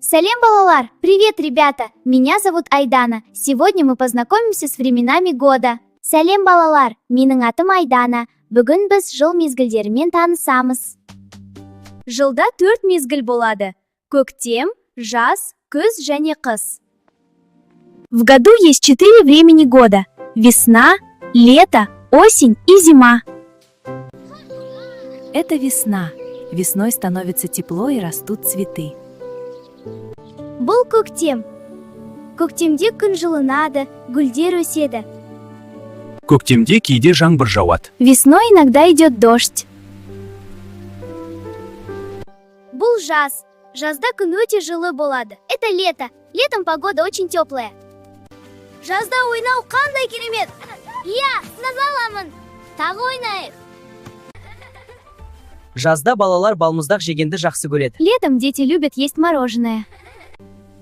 Салем, балалар! Привет, ребята! Меня зовут Айдана. Сегодня мы познакомимся с временами года. Салем, балалар! Менің атым Айдана. Бүгін біз жыл мезгілдерімен танысамыз. Жылда 4 мезгіл болады. Көктем, жаз, күз және қыс. В году есть 4 времени года. Весна, лето, осень и зима. Это весна. Весной становится тепло и растут цветы. Бұл көктем. Көктемде күн жылынады, гүлдер өседі. Көктемде кейде жаңбыр жауады. Весной иногда идет дождь. Бұл жаз. Жазда күн өте жылы болады. Это лето. Летом погода очень теплая. Жазда ойнау қандай керемет. Иә, сынап тағы ойнайық. Жазда балалар балмұздақ жегенді жақсы көреді. Летом дети любят есть мороженое.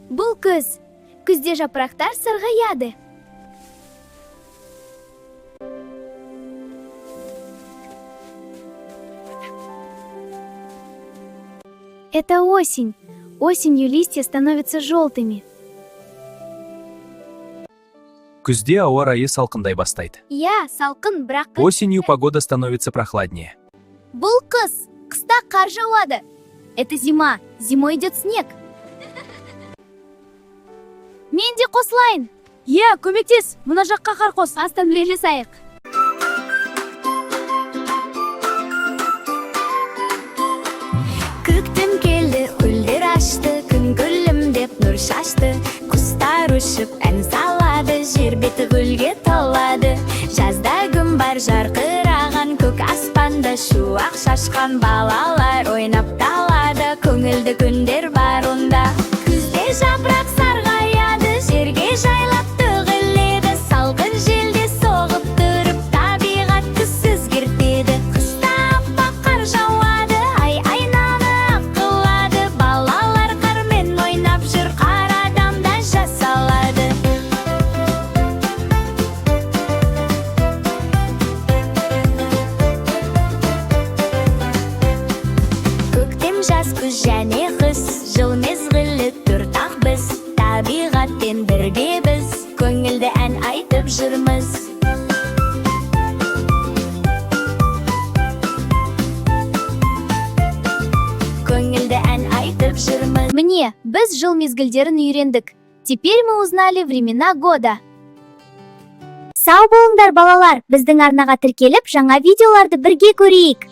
Бұл күз. Күзде жапырақтар сарғаяды. Это осень. Осенью листья становятся желтыми. Күзде ауа райы салқындай бастайды. Я, салқын, бірақ... Осенью погода становится прохладнее. Бұл қыс. Қыста қар жауады. Это зима. Зимой идет снег. Мен де қосылайын. Е, көмектес. Мына жаққа қар қос. Астан біле жасайық. Көктем келді, гүлдер ашты, күн күлімдеп нұр шашты. Құстар ұшып ән салады, жер беті гүлге толады. Жазда күн бар жарқыраған, көк аспанда шуақ шашқан, балалар ойнап талады, көңілді күндер бар онда. Күзде жапырақ сарғаяды, жерге жайлап төгіледі, салқын желде соғып тұрып, табиғат күз өзгертеді. Қыста аппақ қар жауады, ай айнаны ақ қылады, балалар қармен ойнап жүр, қар адамда жасалады. Көктем, жаз, күз және қыс, жыл мезгілі төрт-ақ біз, табиғатпен бірге біз, көңілді ән айтып жүрміз. Көңілді ән айтып жүрміз. Міне, біз жыл мезгілдерін үйрендік. Теперь мы узнали времена года. Сау болыңдар, балалар. Біздің арнаға тіркеліп, жаңа видеоларды бірге көрейік.